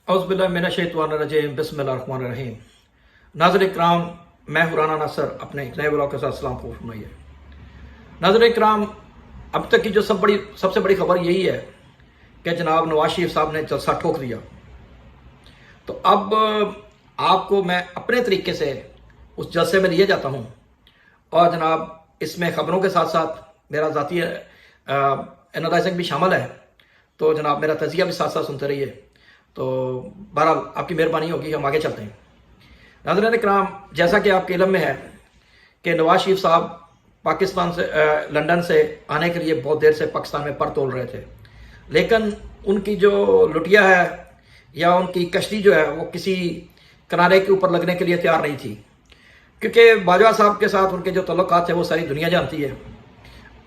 औज़ुबिल्लाहि मिनश्शैतानिर्रजीम बिस्मिल्लाहिर्रहमानिर्रहीम। नाज़रीन इकराम, मैं हुराना नासर अपने एक नए व्लॉग के साथ सलाम कबूल फरमाइए। नाज़रीन इकराम, अब तक की जो सबसे बड़ी खबर यही है कि जनाब नवाज शरीफ साहब ने जलसा ठोक दिया। तो अब आपको मैं अपने तरीके से उस जलसे में लिए जाता हूँ और जनाब इसमें ख़बरों के साथ साथ मेरा ज़ाती एनालाइजिंग भी शामिल है। तो जनाब मेरा तजिया भी साथ साथ सुनते रहिए। तो बहरहाल आपकी मेहरबानी होगी, हम आगे चलते हैं। नाज़रीन इकराम, जैसा कि आपके इल्म में है कि नवाज शरीफ साहब पाकिस्तान से लंदन से आने के लिए बहुत देर से पाकिस्तान में पर तोल रहे थे, लेकिन उनकी जो लुटिया है या उनकी कश्ती जो है वो किसी किनारे के ऊपर लगने के लिए तैयार नहीं थी, क्योंकि बाजवा साहब के साथ उनके जो तल्लुकात थे वो सारी दुनिया जानती है।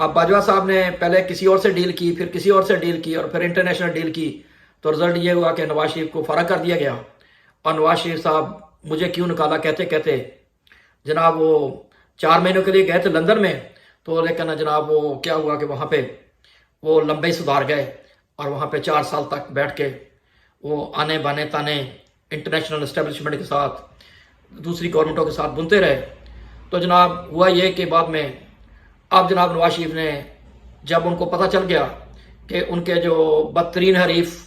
अब बाजवा साहब ने पहले किसी और से डील की, फिर किसी और से डील की और फिर इंटरनेशनल डील की, तो रिजल्ट ये हुआ कि नवाज शरीफ को फारग कर दिया गया। और नवाज शरीफ साहब मुझे क्यों निकाला कहते कहते जनाब वो 4 महीनों के लिए गए थे लंदन में। तो लेकिन जनाब वो क्या हुआ कि वहाँ पे वो लंबे ही सुधार गए और वहाँ पे 4 साल तक बैठ के वो आने बाने ताने इंटरनेशनल इस्टेब्लिशमेंट के साथ दूसरी गवर्नमेंटों के साथ बुनते रहे। तो जनाब हुआ ये कि बाद में अब जनाब नवाज शरीफ ने, जब उनको पता चल गया कि उनके जो बदतरीन हरीफ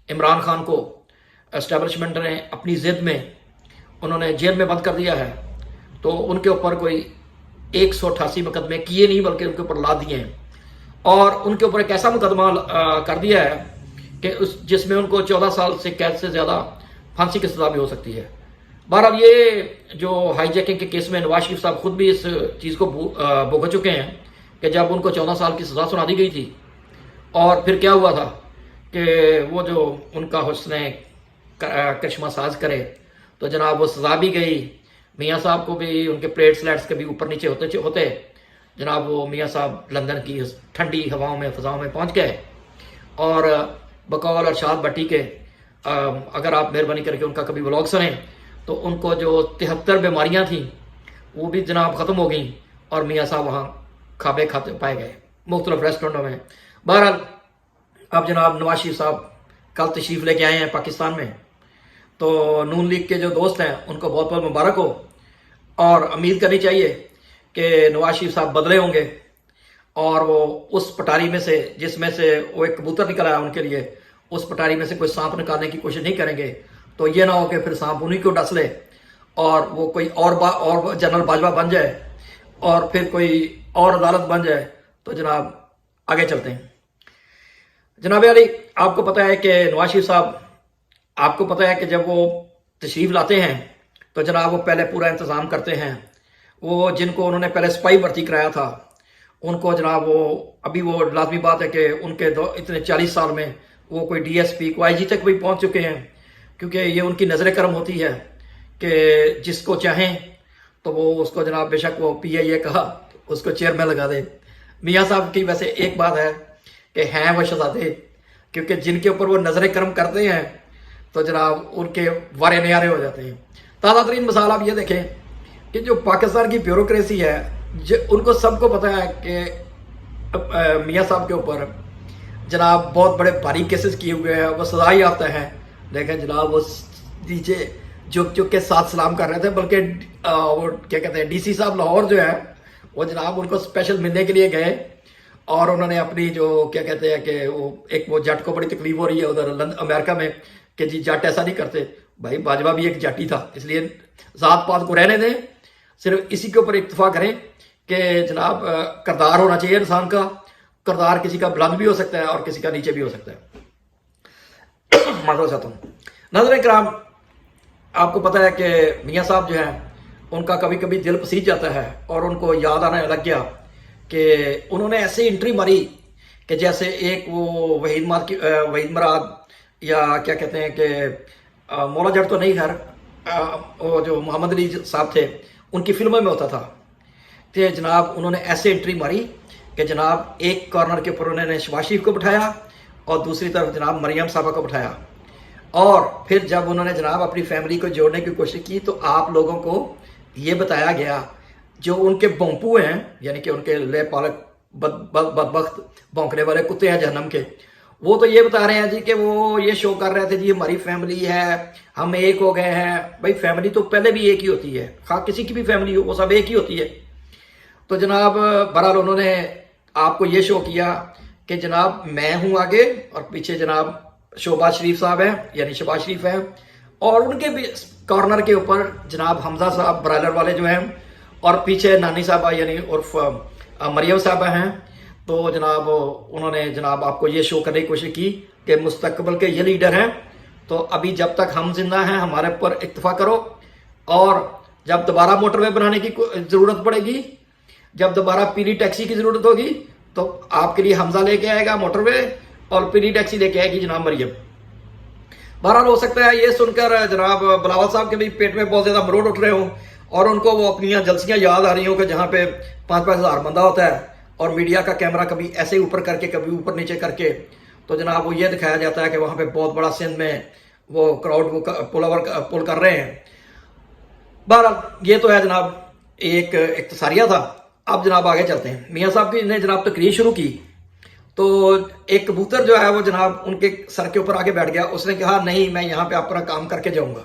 इमरान खान को एस्टेब्लिशमेंट ने अपनी ज़िद में उन्होंने जेल में बंद कर दिया है, तो उनके ऊपर कोई 188 मुकदमे किए नहीं बल्कि उनके ऊपर ला दिए हैं। और उनके ऊपर एक ऐसा मुकदमा कर दिया है कि जिसमें उनको 14 साल से कैद से ज़्यादा फांसी की सज़ा भी हो सकती है। बहरहाल ये जो हाईजैकिंग के केस में नवाज शरीफ साहब खुद भी इस चीज़ को भुगत चुके हैं कि जब उनको 14 साल की सज़ा सुना दी गई थी और फिर क्या हुआ था कि वो जो उनका हुस्न करिश्मा साज करे तो जनाब वो सज़ा भी गई। मियाँ साहब को भी उनके प्लेट स्लैट्स के भी ऊपर नीचे होते जनाब वो मियाँ साहब लंदन की ठंडी हवाओं में फ़ज़ाओं में पहुँच गए। और बकौल अरशाद भट्टी के अगर आप मेहरबानी करके उनका कभी व्लॉग सुनें तो उनको जो 73 बीमारियाँ थीं वो भी जनाब ख़त्म हो गई और मियाँ साहब वहाँ खाबे खाते पाए गए मुख्तलिफ रेस्टोरेंटों में। बहरहाल अब जनाब नवाज शरीफ साहब कल तशरीफ़ लेके आए हैं पाकिस्तान में, तो नून लीग के जो दोस्त हैं उनको बहुत बहुत मुबारक हो और उम्मीद करनी चाहिए कि नवाज शरीफ साहब बदले होंगे और वो उस पटारी में से जिसमें से वो एक कबूतर निकल आया उनके लिए, उस पटारी में से कोई सांप निकालने की कोशिश नहीं करेंगे। तो ये ना हो कि फिर सांप उन्हीं को डस ले और वो कोई और जनरल बाजवा बन जाए और फिर कोई और अदालत बन जाए। तो जनाब आगे चलते हैं। जनाब अली, आपको पता है कि नवाज शरीफ साहब, आपको पता है कि जब वो तशरीफ़ लाते हैं तो जनाब वो पहले पूरा इंतज़ाम करते हैं। वो जिनको उन्होंने पहले सिपाही भर्ती कराया था उनको जनाब वो अभी वो लाजमी बात है कि उनके इतने 40 साल में वो कोई DSP को IG तक भी पहुंच चुके हैं, क्योंकि ये उनकी नज़र करम होती है कि जिसको चाहें तो वो उसको जनाब बेशक वो PIA कहा उसको चेयर में लगा दे। मियाँ साहब की वैसे एक बात है कि हैं वो शहजादे, क्योंकि जिनके ऊपर वो नज़र करम करते हैं तो जनाब उनके वारे न्यारे हो जाते हैं। ताज़ा तरीन मिसाल आप ये देखें कि जो पाकिस्तान की ब्यूरोक्रेसी है, उनको सबको पता है कि मियाँ साहब के ऊपर जनाब बहुत बड़े भारी केसेस किए हुए हैं, वो सजा ही आता है, लेकिन जनाब वो नीचे झुक झुक के साथ सलाम कर रहे थे। बल्कि वो क्या कहते हैं DC साहब लाहौर जो है वो जनाब उनको स्पेशल मिलने के लिए गए और उन्होंने अपनी जो क्या कहते हैं कि वो जट को बड़ी तकलीफ हो रही है उधर अमेरिका में कि जी जट ऐसा नहीं करते। भाई बाजवा भी एक जाटी था, इसलिए ज़ात पात को रहने दें, सिर्फ इसी के ऊपर इत्तफा करें कि जनाब किरदार होना चाहिए इंसान का। किरदार किसी का बुलंद भी हो सकता है और किसी का नीचे भी हो सकता है। माजूर चाहता हूँ। नाज़रीन इकराम, आपको पता है कि मियाँ साहब जो हैं उनका कभी कभी दिल पसीज जाता है और उनको याद आने लग गया कि उन्होंने ऐसे एंट्री मारी कि जैसे एक वो वहीद मराद या क्या कहते हैं कि मौला जट तो नहीं, खैर वो जो मोहम्मद अली साहब थे उनकी फिल्मों में होता था। तो जनाब उन्होंने ऐसे एंट्री मारी कि जनाब एक कॉर्नर के ऊपर उन्होंने शहबाज शरीफ को बिठाया और दूसरी तरफ जनाब मरियम साहबा को बिठाया। और फिर जब उन्होंने जनाब अपनी फैमिली को जोड़ने की कोशिश की तो आप लोगों को ये बताया गया जो उनके बोंपू हैं, यानी कि उनके ले पालक बदबख्त भौंकने वाले कुत्ते हैं जहन्नम के, وہ تو یہ بتا رہے ہیں جی کہ وہ یہ شو کر رہے تھے جی ہماری فیملی ہے، ہم ایک ہو گئے ہیں. بھائی فیملی تو پہلے بھی ایک ہی ہوتی ہے، خواہ کسی کی بھی فیملی ہو وہ سب ایک ہی ہوتی ہے. تو جناب بہرحال انہوں نے آپ کو یہ شو کیا کہ جناب میں ہوں آگے اور پیچھے جناب شہباز شریف صاحب ہیں یعنی شہباز شریف ہیں، اور ان کے بھی کارنر کے اوپر جناب حمزہ صاحب برائلر والے جو ہیں، اور پیچھے نانی صاحبہ یعنی عرف مریم صاحبہ ہیں. تو جناب انہوں نے جناب آپ کو یہ شو کرنے کی کوشش کی کہ مستقبل کے یہ لیڈر ہیں، تو ابھی جب تک ہم زندہ ہیں ہمارے پر اکتفا کرو، اور جب دوبارہ موٹر وے بنانے کی ضرورت پڑے گی، جب دوبارہ پیلی ٹیکسی کی ضرورت ہوگی تو آپ کے لیے حمزہ لے کے آئے گا موٹر وے، اور پیلی ٹیکسی لے کے آئے گی جناب مریم. بہرحال ہو سکتا ہے یہ سن کر جناب بلاول صاحب کے بھی پیٹ میں بہت زیادہ مروڑ اٹھ رہے ہوں، اور ان کو وہ اپنی جلسیاں یاد آ رہی ہوں کہ جہاں پہ 5-5 ہزار بندہ ہوتا ہے اور میڈیا کا کیمرہ کبھی ایسے اوپر کر کے کبھی اوپر نیچے کر کے، تو جناب وہ یہ دکھایا جاتا ہے کہ وہاں پہ بہت بڑا سندھ میں وہ کراؤڈ پل کر رہے ہیں. بہرحال یہ تو ہے جناب ایک اختصاریہ تھا. اب جناب آگے چلتے ہیں. میاں صاحب کی نے جناب تقریر شروع کی تو ایک کبوتر جو ہے وہ جناب ان کے سر کے اوپر آگے بیٹھ گیا. اس نے کہا نہیں میں یہاں پہ اپنا کام کر کے جاؤں گا.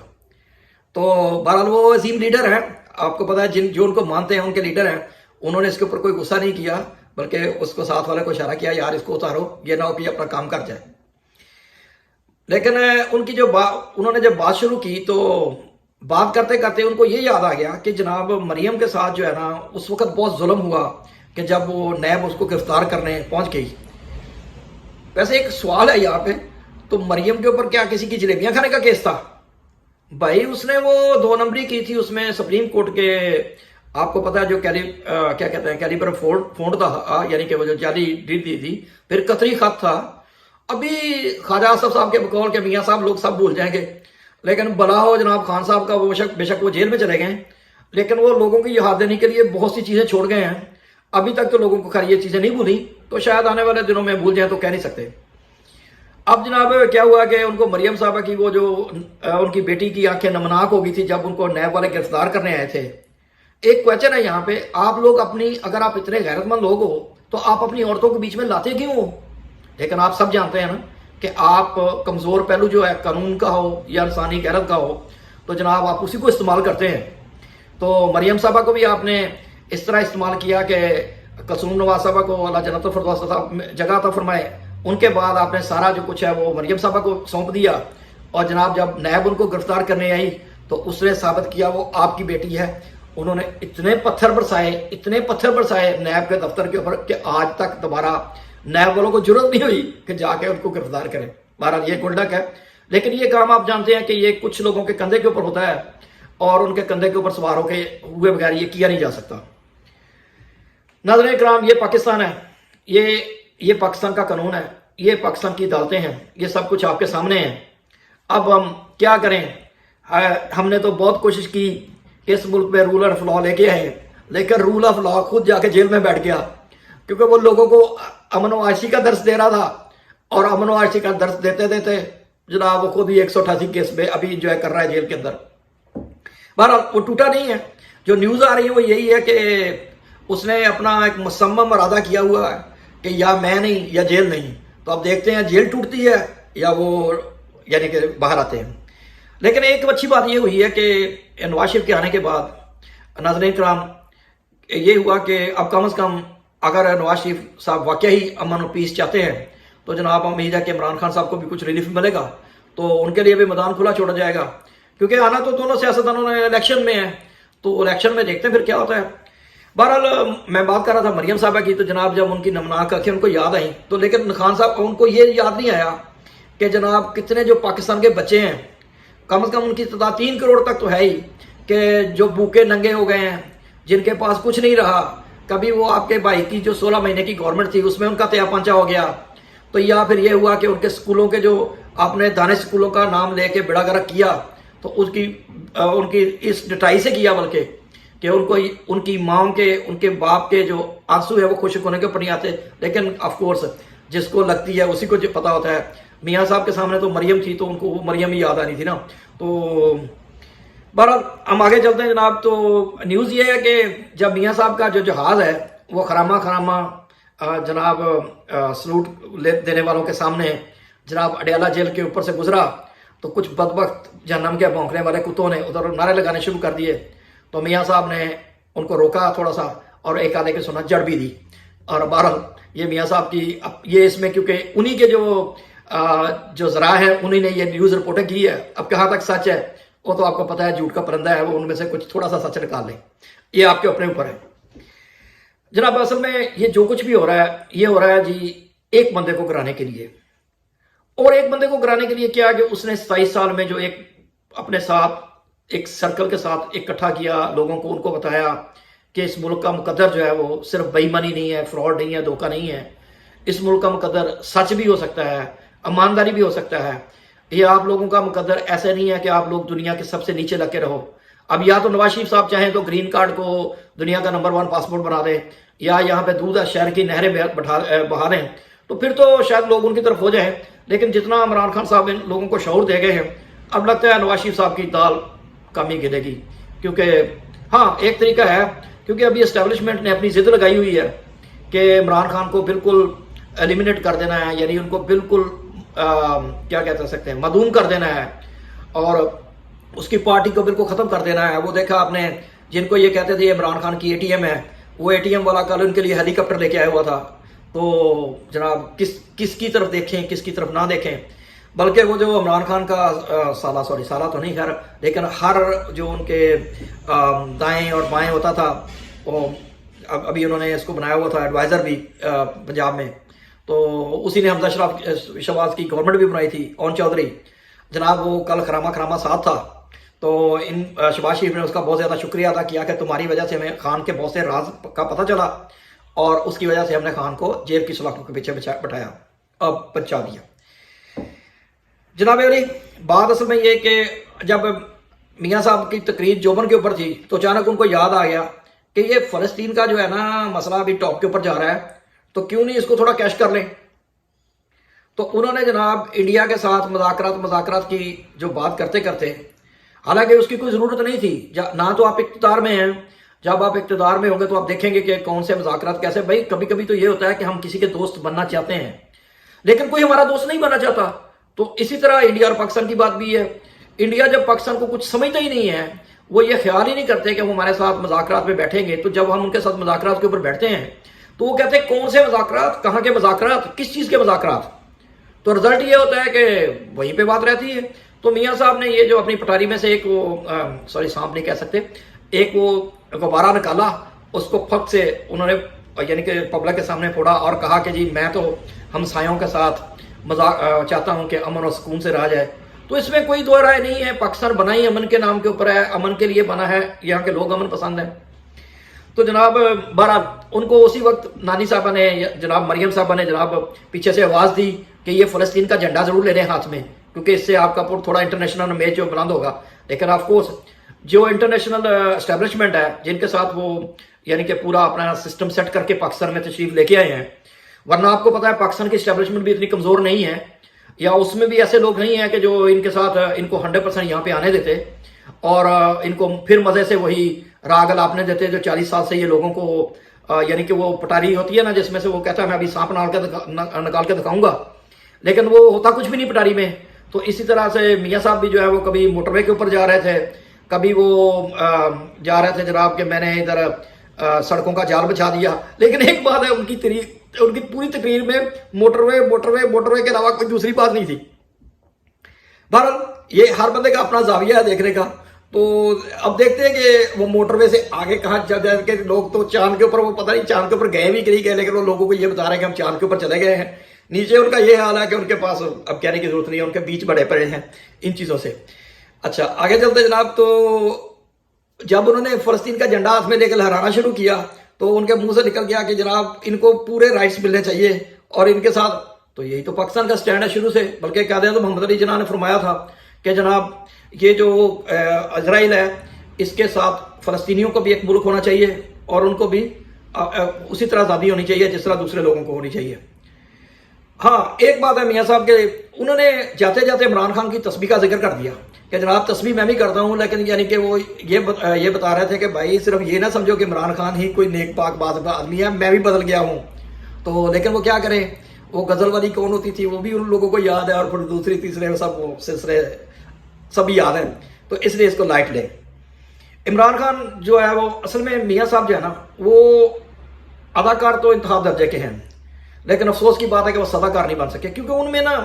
تو بہرحال وہ عظیم لیڈر ہیں، آپ کو پتا ہے جو ان کو مانتے ہیں ان کے لیڈر ہیں، انہوں نے اس کے اوپر کوئی غصہ نہیں کیا بلکہ اس کو ساتھ والے کو اشارہ کیا یار اس کو اتارو، یہ نہ ہو کہ اپنا کام کر جائے. لیکن ان کی انہوں نے جب بات شروع کی تو بات کرتے کرتے ان کو یہ یاد آ گیا کہ جناب مریم کے ساتھ جو ہے نا اس وقت بہت ظلم ہوا کہ جب وہ نیب اس کو گرفتار کرنے پہنچ گئی. ویسے ایک سوال ہے یہاں پہ، تو مریم کے اوپر کیا کسی کی جلیبیاں کھانے کا کیس تھا؟ بھائی اس نے وہ 2 نمبری کی تھی، اس میں سپریم کورٹ کے آپ کو پتا ہے جو کیا کہتے ہیں کیلیبر فونٹ تھا، یعنی کہ وہ جو جعلی ڈیل دی تھی، پھر قطری خط تھا. ابھی خواجہ آصف صاحب کے بقول کے میاں صاحب لوگ سب بھول جائیں گے، لیکن بلا ہو جناب خان صاحب کا وہ بے شک وہ جیل میں چلے گئے، لیکن وہ لوگوں کی یاد دینے کے لیے بہت سی چیزیں چھوڑ گئے ہیں. ابھی تک تو لوگوں کو خیر یہ چیزیں نہیں بھولی، تو شاید آنے والے دنوں میں بھول جائیں تو کہہ نہیں سکتے. اب جناب کیا ہوا کہ ان کو مریم صاحبہ کی وہ جو ان کی بیٹی کی آنکھیں نمناک ہو گئی تھی جب ان کو نیب والے گرفتار کرنے آئے تھے. ایک کویشچن ہے یہاں پہ، آپ لوگ اگر آپ اتنے غیرت مند لوگ ہو تو آپ اپنی عورتوں کے بیچ میں لاتے کیوں ہو؟ لیکن آپ سب جانتے ہیں نا کہ آپ کمزور پہلو جو ہے قانون کا ہو یا انسانی غیرت کا ہو تو جناب آپ اسی کو استعمال کرتے ہیں. تو مریم صاحبہ کو بھی آپ نے اس طرح استعمال کیا کہ کلثوم نواز صاحبہ کو اللہ جنت الفردوس جگہ عطا فرمائے، ان کے بعد آپ نے سارا جو کچھ ہے وہ مریم صاحبہ کو سونپ دیا، اور جناب جب نیب ان کو گرفتار کرنے آئی تو اس نے ثابت کیا وہ آپ کی بیٹی ہے. انہوں نے اتنے پتھر برسائے نیب کے دفتر کے اوپر کہ آج تک دوبارہ نیب والوں کو ضرورت نہیں ہوئی کہ جا کے ان کو گرفتار کریں. بہرحال یہ گلڈک ہے، لیکن یہ کام آپ جانتے ہیں کہ یہ کچھ لوگوں کے کندھے کے اوپر ہوتا ہے اور ان کے کندھے کے اوپر سوار ہو کے ہوئے بغیر یہ کیا نہیں جا سکتا. ناظرین کرام یہ پاکستان ہے، یہ پاکستان کا قانون ہے، یہ پاکستان کی عدالتیں ہیں، یہ سب کچھ آپ کے سامنے ہیں. اب ہم کیا کریں؟ ہم نے تو بہت کوشش کی اس ملک میں رول آف لا لے کے آئے، لیکن رول آف لا خود جا کے جیل میں بیٹھ گیا کیونکہ وہ لوگوں کو امن و عائشی کا درس دے رہا تھا، اور امن و عائشی کا درس دیتے دیتے جناب وہ خود ہی 188 کیس میں ابھی انجوائے کر رہا ہے جیل کے اندر. بہرحال وہ ٹوٹا نہیں ہے. جو نیوز آ رہی ہے وہ یہی ہے کہ اس نے اپنا ایک مصمم ارادہ کیا ہوا ہے کہ یا میں نہیں یا جیل نہیں. تو اب دیکھتے ہیں جیل ٹوٹتی ہے یا وہ یعنی کہ باہر آتے ہیں. لیکن ایک اچھی بات یہ ہوئی ہے کہ نواز شریف کے آنے کے بعد ناظرین کرام یہ ہوا کہ اب کم از کم اگر نواز شریف صاحب واقعی امن و پیس چاہتے ہیں تو جناب امید ہے کہ عمران خان صاحب کو بھی کچھ ریلیف ملے گا، تو ان کے لیے بھی میدان کھلا چھوڑا جائے گا، کیونکہ آنا تو دونوں سیاستدانوں نے الیکشن میں ہے، تو الیکشن میں دیکھتے ہیں پھر کیا ہوتا ہے. بہرحال میں بات کر رہا تھا مریم صاحبہ کی، تو جناب جب ان کی نمناک آنکھیں ان کو یاد آئیں تو لیکن خان صاحب ان کو یہ یاد نہیں آیا کہ جناب کتنے جو پاکستان کے بچے ہیں، کم از کم ان کی تعداد 3 کروڑ تک تو ہے ہی، کہ جو بھوکے ننگے ہو گئے ہیں، جن کے پاس کچھ نہیں رہا. کبھی وہ آپ کے بھائی کی جو 16 مہینے کی گورنمنٹ تھی اس میں ان کا تیا پنچا ہو گیا، تو یا پھر یہ ہوا کہ ان کے سکولوں کے جو آپ نے دانش سکولوں کا نام لے کے بیڑا گرک کیا تو ان کی اس ڈٹائی سے کیا، بلکہ کہ ان کی ماں ان کے باپ کے جو آنسو ہے وہ خشک ہونے کے اوپر نہیں آتے. لیکن آف کورس جس کو لگتی ہے اسی کو جو پتا ہوتا ہے. میاں صاحب کے سامنے تو مریم تھی تو ان کو وہ مریم ہی یاد آنی تھی نا. تو بہرحال ہم آگے چلتے ہیں جناب. تو نیوز یہ ہے کہ جب میاں صاحب کا جو جہاز ہے وہ خرامہ जनाब सलूट देने वालों के सामने जनाब अडयाला जेल के ऊपर से गुजरा तो कुछ बदबख्त जहन्नम के भौंकने वाले कुत्तों ने उधर नारे लगाने शुरू कर दिए। तो मियाँ साहब ने उनको रोका थोड़ा सा और एक आधे की सुना जड़ भी दी। और बहरहाल ये मियाँ साहब की ये इसमें क्योंकि उन्हीं के जो ज़रा है उन्हीं ने ये न्यूज़ रिपोर्टें की है। अब कहाँ तक सच है वो तो आपको पता है, झूठ का परिंदा है वो, उनमें से कुछ थोड़ा सा सच निकाल लें, ये आपके अपने ऊपर है। जनाब असल में ये जो कुछ भी हो रहा है ये हो रहा है जी एक बंदे को गिराने के लिए। और एक बंदे को गिराने के लिए क्या कि उसने 27 साल में जो एक अपने साथ एक सर्कल के साथ इकट्ठा किया लोगों को, उनको बताया कि इस मुल्क का मुकद्दर जो है वो सिर्फ बेईमानी नहीं है, फ्रॉड नहीं है, धोखा नहीं है। इस मुल्क का मुकद्दर सच भी हो सकता है, ईमानदारी भी हो सकता है। ये आप लोगों का मुकद्दर ऐसे नहीं है कि आप लोग दुनिया के सबसे नीचे लगे रहो। अब या तो नवाज शरीफ साहब चाहें तो ग्रीन कार्ड को दुनिया का नंबर 1 पासपोर्ट बना दें, या यहाँ पे दूध शहर की नहरें बहा दें, तो फिर तो शायद लोग उनकी तरफ हो जाएं। लेकिन जितना इमरान खान साहब इन लोगों को शऊर दे गए हैं, अब लगता है नवाज शरीफ साहब की दाल कम ही गिरेगी। क्योंकि हाँ एक तरीका है, क्योंकि अभी एस्टेब्लिशमेंट ने अपनी जिद लगाई हुई है कि इमरान खान को बिल्कुल एलिमिनेट कर देना है, यानी उनको बिल्कुल क्या कह सकते हैं मदूम कर देना है और उसकी पार्टी को बिल्कुल ख़त्म कर देना है। वो देखा आपने जिनको ये कहते थे इमरान खान की एटीएम है, वो एटीएम वाला कल उनके लिए हेलीकॉप्टर लेके आया हुआ था। तो जनाब किसकी तरफ देखें किसकी तरफ ना देखें, बल्कि वो जो इमरान खान का साला तो नहीं खैर, लेकिन हर जो उनके दाएं और बाएं होता था वो अभी उन्होंने इसको बनाया हुआ था एडवाइज़र भी पंजाब में, तो उसी ने हमजा शहबाज की गवर्नमेंट भी बनाई थी, ओन चौधरी जनाब, वो कल खरामा साथ था। तो इन शहबाज शरीफ ने उसका बहुत ज़्यादा शुक्रिया अदा किया कि तुम्हारी वजह से हमें खान के बहुत से राज का पता चला और उसकी वजह से हमने खान को जेल की सलाखों के पीछे बैठाया, अब बचा दिया। जनाब अली बात असल में ये कि जब मियाँ साहब की तकरीर जोबन के ऊपर थी तो अचानक उनको याद आ गया कि ये फ़लस्तीन का जो है ना मसला अभी टॉप के ऊपर जा रहा है, तो क्यों नहीं इसको थोड़ा कैश कर लें। तो उन्होंने जनाब इंडिया के साथ मज़ाकरात की जो बात करते करते, हालांकि उसकी कोई ज़रूरत नहीं थी, ना तो आप इक़्तिदार में हैं, जब आप इक़्तिदार में होंगे तो आप देखेंगे कि कौन से मज़ाकरात कैसे। भाई कभी कभी तो ये होता है कि हम किसी के दोस्त बनना चाहते हैं लेकिन कोई हमारा दोस्त नहीं बनना चाहता। तो इसी तरह इंडिया और पाकिस्तान की बात भी है। इंडिया जब पाकिस्तान को कुछ समझता ही नहीं है, वो ये ख्याल ही नहीं करते कि वो हमारे साथ मज़ाकरात में बैठेंगे, तो जब हम उनके साथ मज़ाकरात के ऊपर बैठते हैं तो वो कहते हैं कौन से मज़ाकरात, कहाँ के मज़ाकरात, किस चीज़ के मज़ाकरात। तो रिजल्ट ये होता है कि वहीं पे बात रहती है। तो मियाँ साहब ने ये जो अपनी पटारी में से एक वो सांप नहीं कह सकते, एक वो गुब्बारा निकाला, उसको फक से उन्होंने यानी कि पब्लिक के सामने फोड़ा और कहा कि जी मैं तो हमसायों के साथ चाहता हूँ कि अमन और सुकून से रहा जाए। तो इसमें कोई दो राय नहीं है, पाकिस्तान बना ही अमन के नाम के ऊपर है, अमन के लिए बना है, यहाँ के लोग अमन पसंद हैं। तो जनाब बहरहाल उनको उसी वक्त नानी साहबा ने जनाब मरियम साहबा ने जनाब पीछे से आवाज़ दी कि ये फ़लस्तीन का झंडा ज़रूर ले लें हाथ में, क्योंकि इससे आपका थोड़ा इंटरनेशनल इमेज जो बुलंद होगा। लेकिन ऑफकोर्स जो इंटरनेशनल एस्टेब्लिशमेंट है जिनके साथ वो यानी कि पूरा अपना सिस्टम सेट करके पाकिस्तान में तशरीफ लेके आए हैं, वरना आपको पता है पाकिस्तान की एस्टेब्लिशमेंट भी इतनी कमज़ोर नहीं है, या उसमें भी ऐसे लोग नहीं हैं कि जो इनके साथ इनको 100% यहाँ पे आने देते और इनको फिर मज़े से वही राग आपने देते जो 40 साल से ये लोगों को यानी कि वो पटारी होती है ना जिसमें से वो कहता है मैं अभी सांप निकाल के दिखाऊंगा, लेकिन वो होता कुछ भी नहीं पटारी में। तो इसी तरह से मियाँ साहब भी जो है वो कभी मोटरवे के ऊपर जा रहे थे, कभी वो जा रहे थे जनाब कि मैंने इधर सड़कों का जाल बिछा दिया। लेकिन एक बात है, उनकी पूरी तकरीर में मोटरवे के अलावा कोई दूसरी बात नहीं थी। बहरहाल ये हर बंदे का अपना जाविया है देखने का। तो अब देखते हैं कि वो मोटरवे से आगे कहाँ चल जाए के लोग तो चांद के ऊपर, वो पता नहीं चांद के ऊपर गए भी नहीं गए, लेकिन वो लोगों को ये बता रहे हैं कि हम चांद के ऊपर चले गए हैं। नीचे उनका ये हाल है कि उनके पास अब कहने की जरूरत नहीं है, उनके बीच बड़े पड़े हैं इन चीज़ों से। अच्छा आगे चलते जनाब, तो जब उन्होंने फ़लस्तीन का झंडा हाथ में लेकर लहराना शुरू किया तो उनके मुंह से निकल गया कि जनाब इनको पूरे राइट्स मिलने चाहिए और इनके साथ, तो यही तो पाकिस्तान का स्टैंड है शुरू से। बल्कि क्या तो मोहम्मद अली जिन्ना ने फरमाया था कि जनाब ये जो इजराइल है इसके साथ फ़लस्तीनियों को भी एक मुल्क होना चाहिए और उनको भी उसी तरह आज़ादी होनी चाहिए जिस तरह दूसरे लोगों को होनी चाहिए। हाँ एक बात है मियाँ साहब के, उन्होंने जाते जाते इमरान खान की तस्बीह का जिक्र कर दिया कि जनाब तस्बीह मैं भी करता हूँ, लेकिन यानी कि वो ये बता रहे थे कि भाई सिर्फ ये ना समझो कि इमरान खान ही कोई नेक पाक बात आदमी है, मैं भी बदल गया हूँ। तो लेकिन वो क्या करें, वो गज़ल वाली कौन होती थी वो भी उन लोगों को याद है, और फिर दूसरी तीसरे सब वो सिलसिले सभी याद है, तो इसलिए इसको लाइट ले। इमरान खान जो है वो असल में मियाँ साहब जो है ना, वो अदाकार तो इंतहा दर्जे के हैं, लेकिन अफसोस की बात है कि वो सदाकार नहीं बन सके, क्योंकि उनमें ना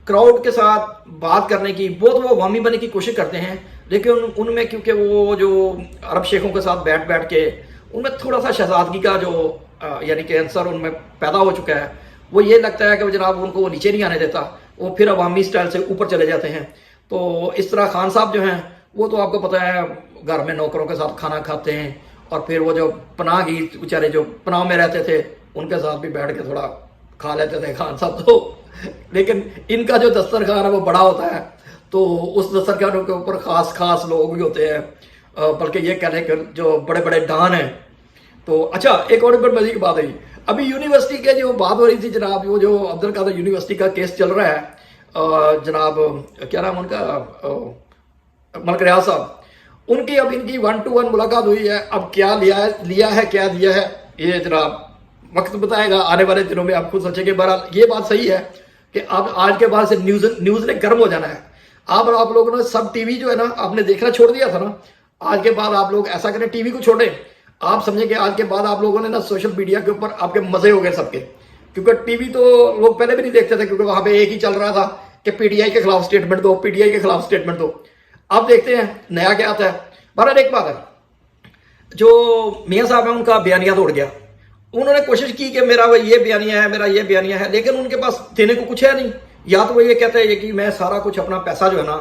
क्राउड के साथ बात करने की बहुत वो अवामी बनने की कोशिश करते हैं, लेकिन उनमें क्योंकि वो जो अरब शेखों के साथ बैठ बैठ के उनमें थोड़ा सा शहजादगी का जो यानी कि आंसर उनमें पैदा हो चुका है, वो ये लगता है कि जनाब उनको वो नीचे नहीं आने देता, वो फिर अवामी स्टाइल से ऊपर चले जाते हैं। तो इस तरह खान साहब जो हैं वो तो आपको पता है घर में नौकरों के साथ खाना खाते हैं, और फिर वो जो पनाह की बेचारे जो पनाह में रहते थे उनके साथ भी बैठ के थोड़ा खा लेते थे खान साहब तो। लेकिन इनका जो दस्तरखान है वो बड़ा होता है, तो उस दस्तरखान के ऊपर खास खास लोग भी होते हैं, बल्कि ये कह लें कि जो बड़े बड़े डान हैं। तो अच्छा, एक और बड़ी मजे की बात है, अभी यूनिवर्सिटी के जो बात हो रही थी जनाब, वो जो अब्दुल कादर यूनिवर्सिटी का केस चल रहा है, जनाब क्या नाम उनका, मलक रियाज साहब, उनकी अब इनकी 1-to-1 मुलाकात हुई है। अब क्या लिया है क्या दिया है ये जनाब वक्त बताएगा आने वाले दिनों में, आप खुद सोचेंगे। बहरहाल ये बात सही है कि अब आज के बाद से न्यूज़ ने गर्म हो जाना है। आप लोगों ने सब टीवी जो है ना आपने देखना छोड़ दिया था ना, आज के बाद आप लोग ऐसा करें, टीवी को छोड़ें। आप समझेंगे आज के बाद आप लोगों ने ना सोशल मीडिया के ऊपर आपके मजे हो गए सबके, क्योंकि टीवी तो लोग पहले भी नहीं देखते थे, क्योंकि वहां पे एक ही चल रहा था कि पीटीआई के खिलाफ स्टेटमेंट दो, पीटीआई के खिलाफ स्टेटमेंट दो। अब देखते हैं नया क्या आता है। बहरहाल एक बात है, जो मियाँ साहब है उनका बयानिया तोड़ गया, उन्होंने कोशिश की कि मेरा ये बयानिया है, मेरा ये बयानिया है, लेकिन उनके पास देने को कुछ है नहीं। या तो वो ये कहते हैं कि मैं सारा कुछ अपना पैसा जो है ना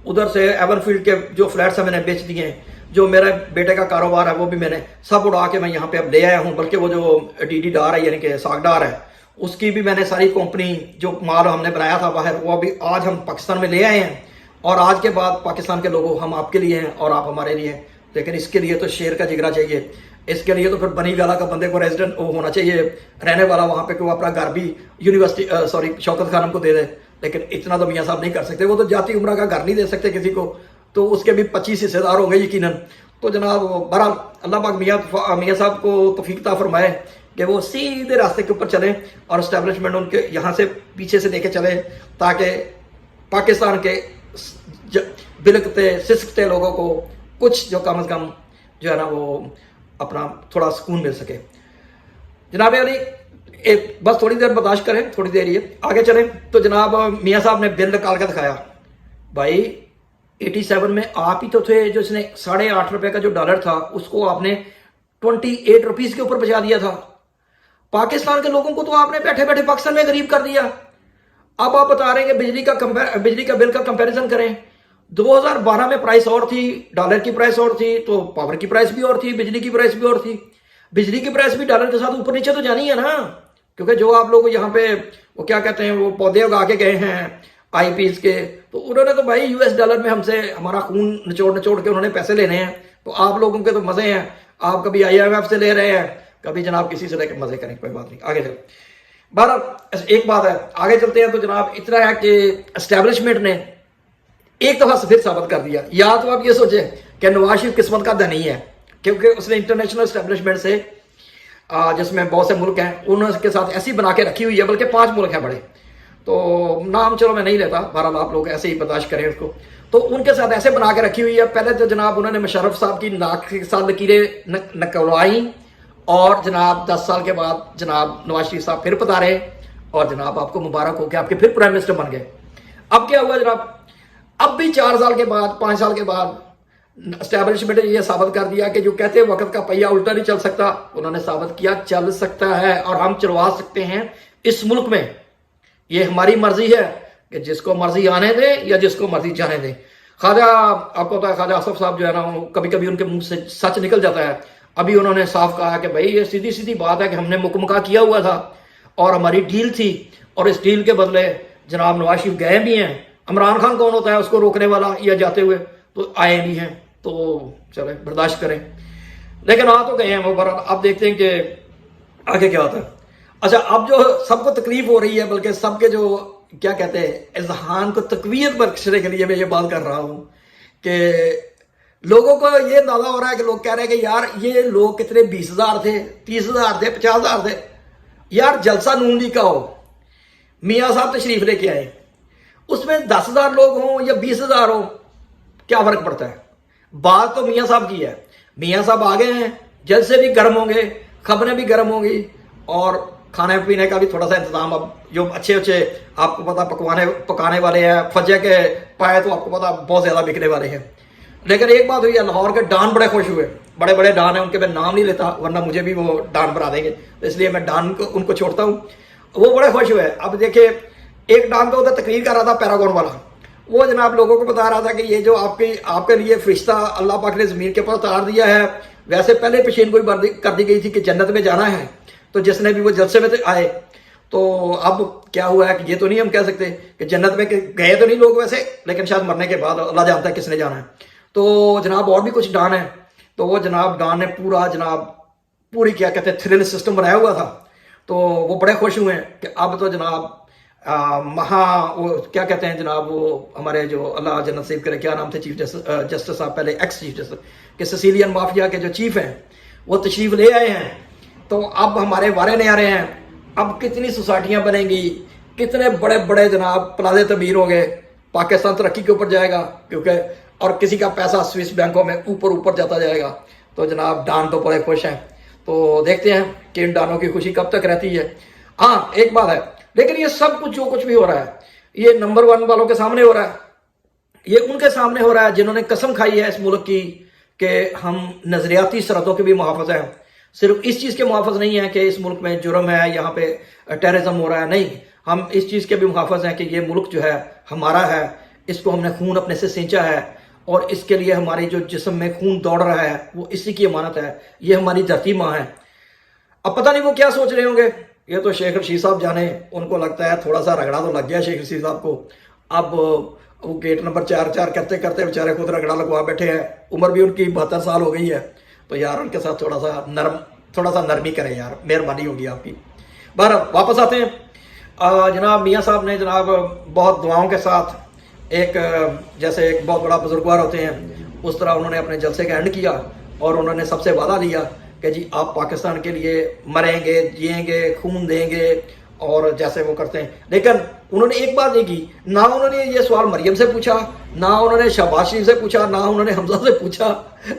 उधर से एवनफील्ड के जो फ्लैट्स हैं मैंने बेच दिए हैं, जो मेरे बेटे का कारोबार है वो भी मैंने सब उड़ा के मैं यहाँ पे अब ले आया हूँ, बल्कि वो जो डीडी डार है यानी कि सागडार है उसकी भी मैंने सारी कंपनी जो माल हमने बनाया था बाहर वो अभी आज हम पाकिस्तान में ले आए हैं, और आज के बाद पाकिस्तान के लोगों हम आपके लिए हैं और आप हमारे लिए हैं। लेकिन इसके लिए तो शेर का जिगरा चाहिए, इसके लिए तो फिर बनी वाला का बंदे को रेजिडेंट होना चाहिए, रहने वाला वहाँ पे, कि वो अपना घर भी यूनिवर्सिटी शौकत खानम को दे दे। लेकिन इतना तो मियाँ साहब नहीं कर सकते, वो तो जाती उम्र का घर नहीं दे सकते किसी को, तो उसके भी 25 हिस्सेदार होंगे यकीनन। तो जनाब बहरहाल अल्लाह पाक मियाँ साहब को तौफीक अता फरमाए कि वो सीधे रास्ते के ऊपर चले और इस्टेब्लिशमेंट उनके यहाँ से पीछे से लेके चले, ताकि पाकिस्तान के बिलकते सिसकते लोगों को कुछ जो कम अज़ कम जो है ना वो अपना थोड़ा सुकून मिल सके। जनाब अली एक बस थोड़ी देर बर्दाश्त करें, थोड़ी देर ये आगे चलें। तो जनाब मियाँ साहब ने बिल निकाल कर दिखाया, भाई 87 में आप ही तो थे जो इसने 8.5 रुपए का जो डॉलर था उसको आपने 28 रुपीज के ऊपर बचा दिया था। पाकिस्तान के लोगों को तो आपने बैठे बैठे पाकिस्तान में गरीब कर दिया। अब आप बता रहे हैं कि बिजली का बिल का कंपैरिजन करें, 2012 में प्राइस और थी, डॉलर की प्राइस और थी, तो पावर की प्राइस भी और थी, बिजली की प्राइस भी और थी। बिजली की प्राइस भी डॉलर के साथ ऊपर नीचे तो जानी है ना, क्योंकि जो आप लोग यहाँ पे वो क्या कहते हैं वो पौधे उगा के गए हैं आईपीएस के, तो उन्होंने तो भाई यूएस डॉलर में हमसे हमारा खून निचोड़ के उन्होंने पैसे लेने हैं। तो आप लोगों के तो मजे हैं, आप कभी आईएमएफ से ले रहे हैं, कभी जनाब किसी से लेकर मजे करें, कोई बात नहीं, आगे चलो। बहरहाल एक बात है, आगे चलते हैं। तो जनाब इतना है कि एस्टेब्लिशमेंट ने एक दफा फिर साबित कर दिया, या तो आप ये सोचे कि नवाज शरीफ किस्मत का धनी है, क्योंकि उसने इंटरनेशनल एस्टेब्लिशमेंट से जिसमें बहुत से मुल्क हैं उनके साथ ऐसी बना के रखी हुई है, बल्कि 5 मुल्क हैं बड़े, तो नाम चलो मैं नहीं लेता, बहरहाल आप लोग ऐसे ही बर्दाश्त करें उसको। तो उनके साथ ऐसे बना के रखी हुई है। पहले तो जनाब उन्होंने मुशर्रफ साहब की नाक के साथ लकीरें नकलवाई, और जनाब 10 साल के बाद जनाब नवाज शरीफ साहब फिर पधारे, और जनाब आपको मुबारक हो कि आपके फिर प्राइम मिनिस्टर बन गए। अब क्या हुआ जनाब, अब भी 4 साल के बाद 5 साल के बाद एस्टैब्लिशमेंट ने यह साबित कर दिया कि जो कहते हैं वक्त का पहिया उल्टा नहीं चल सकता, उन्होंने साबित किया चल सकता है, और हम चलवा सकते हैं इस मुल्क में। ये हमारी मर्जी है कि जिसको मर्जी आने दे या जिसको मर्जी जाने दे। ख्वाजा आपको पता है ख्वाजा आसफ साहब जो है ना, कभी कभी उनके मुंह से सच निकल जाता है। अभी उन्होंने साफ कहा कि भाई ये सीधी सीधी बात है कि हमने मुकम्मल किया हुआ था और हमारी डील थी, और इस डील के बदले जनाब नवाज शरीफ गए भी हैं। इमरान खान कौन होता है उसको रोकने वाला या जाते हुए, तो आए नहीं हैं, तो चले बर्दाश्त करें, लेकिन आ तो गए हैं वो। बहरहाल अब देखते हैं कि आगे क्या होता है। अच्छा, अब जो सबको तकलीफ हो रही है, बल्कि सबके जो क्या कहते हैं इज़हान को तकवीयत बख्शने के लिए मैं ये बात कर रहा हूँ कि लोगों को ये अंदाजा हो रहा है कि लोग कह रहे हैं कि यार ये लोग कितने 20,000 थे, 30,000 थे, 50,000 थे, यार जलसा नून लीग का हो, मियाँ साहब तशरीफ लेके आए, उसमें 10,000 लोग हों या 20,000 हो, क्या फर्क पड़ता है? बात तो मियाँ साहब की है। मियाँ साहब आ गए हैं, जलसे भी गर्म होंगे, खबरें भी गर्म होंगी, और खाने पीने का भी थोड़ा सा इंतजाम। अब जो अच्छे अच्छे आपको पता पकाने वाले हैं, फजे के पाए तो आपको पता बहुत ज्यादा बिकने वाले हैं। लेकिन एक बात हुई है, लाहौर के डॉन बड़े खुश हुए, बड़े बड़े डॉन हैं, उनके मैं नाम नहीं लेता वरना मुझे भी वो डॉन बना देंगे, तो इसलिए मैं डॉन को उनको छोड़ता हूँ। वो बड़े खुश हुए। अब देखिए, एक डॉन तो उधर तकरीर कर रहा था पैरागॉन वाला, वो जनाब लोगों को बता रहा था कि ये जो आपके लिए फरिश्ता अल्लाह पाक ने जमीन के ऊपर उतार दिया है, वैसे पहले पेशीन गोई कर दी गई थी कि जन्नत में जाना है, तो जिसने भी वो जलसे में आए, तो अब क्या हुआ है कि ये तो नहीं हम कह सकते कि जन्नत में गए तो नहीं लोग वैसे, लेकिन शायद मरने के बाद अल्लाह जानता है किसने जाना है। तो जनाब और भी कुछ डॉन है, तो वो जनाब डॉन ने पूरी क्या कहते हैं थ्रिल सिस्टम बनाया हुआ था। तो वो बड़े खुश हुए हैं कि अब तो जनाब वो क्या कहते हैं जनाब, वो हमारे जो अल्लाह जन्नत नसीब करे, क्या नाम थे चीफ जस्टिस साहब, पहले एक्स चीफ जस्टिस के सिसिलियन माफिया के जो चीफ हैं, वो तशरीफ ले आए हैं। तो अब हमारे वारे नहीं आ रहे हैं, अब कितनी सोसाइटियां बनेंगी, कितने बड़े बड़े जनाब प्लाजे तमीर हो गए, पाकिस्तान तरक्की के ऊपर जाएगा, क्योंकि और किसी का पैसा स्विस बैंकों में ऊपर जाता जाएगा। तो जनाब डॉन तो बड़े खुश हैं। तो देखते हैं कि इन डॉनों की खुशी कब तक रहती है। हाँ, एक बात है, लेकिन ये सब कुछ जो कुछ भी हो रहा है, ये नंबर 1 वालों के सामने हो रहा है, ये उनके सामने हो रहा है जिन्होंने कसम खाई है इस मुल्क की कि हम नजरियाती सरहदों के भी मुहाफ़िज़ हैं। सिर्फ इस चीज़ के मुहाफ़िज़ नहीं है कि इस मुल्क में जुर्म है, यहाँ पे टेररिज्म हो रहा है, नहीं, हम इस चीज़ के भी मुहाफ़िज़ हैं कि ये मुल्क जो है हमारा है, इसको हमने खून अपने से सींचा है, और इसके लिए हमारे जो जिस्म में खून दौड़ रहा है वो इसी की अमानत है, ये हमारी धरती माँ है। अब पता नहीं वो क्या सोच रहे होंगे, ये तो शेख रशीद साहब जाने, उनको लगता है थोड़ा सा रगड़ा तो लग गया शेख रशीद साहब को। अब वो गेट नंबर 4 करते करते बेचारे खुद रगड़ा लगवा बैठे हैं, उम्र भी उनकी 72 साल हो गई है। तो यार उनके साथ थोड़ा सा नरमी करें यार, मेहरबानी होगी आपकी। बाहर वापस आते हैं। जनाब मियाँ साहब ने जनाब बहुत दुआओं के साथ जैसे एक बहुत बड़ा बुजुर्गवार होते हैं, उस तरह उन्होंने अपने जलसे का एंड किया, और उन्होंने सबसे वादा लिया कि जी आप पाकिस्तान के लिए मरेंगे, जिएंगे, खून देंगे, और जैसे वो करते हैं। लेकिन उन्होंने एक बात नहीं की, ना उन्होंने ये सवाल मरियम से पूछा, ना उन्होंने शहबाज शरीफ से पूछा, ना उन्होंने हमजा से पूछा,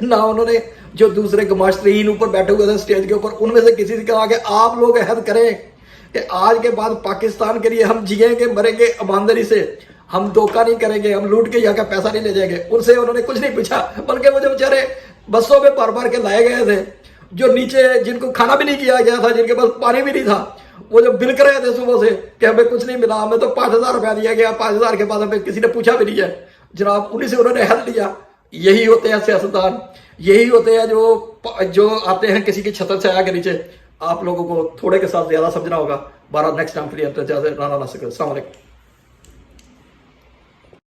ना उन्होंने जो दूसरे गमाशतरीन ऊपर बैठे हुए थे स्टेज के ऊपर, उनमें से किसी से कहा कि आप लोग अहद करें कि आज के बाद पाकिस्तान के लिए हम जिएंगे मरेंगे ईमानदारी से, हम धोखा नहीं करेंगे, हम लूट के यहाँ का पैसा नहीं ले जाएंगे। उनसे उन्होंने कुछ नहीं पूछा, बल्कि वो जो बेचारे बसों में भर के लाए गए थे, जो नीचे जिनको खाना भी नहीं किया गया था, जिनके पास पानी भी नहीं था, वो जो बिलक रहे थे सुबह से कि हमें कुछ नहीं मिला, हमें तो 5,000 रुपया दिया गया, 5,000 के बाद हमें किसी ने पूछा भी नहीं है, जनाब उन्हीं से उन्होंने हेल्प लिया। यही होते हैं सियासतदान, यही होते हैं जो आते हैं किसी की छतर छाया के नीचे। आप लोगों को थोड़े के साथ ज्यादा समझना होगा। 12 नेक्स्ट टाइम के लिए राना ना सके। अस्सलाम वालेकुम।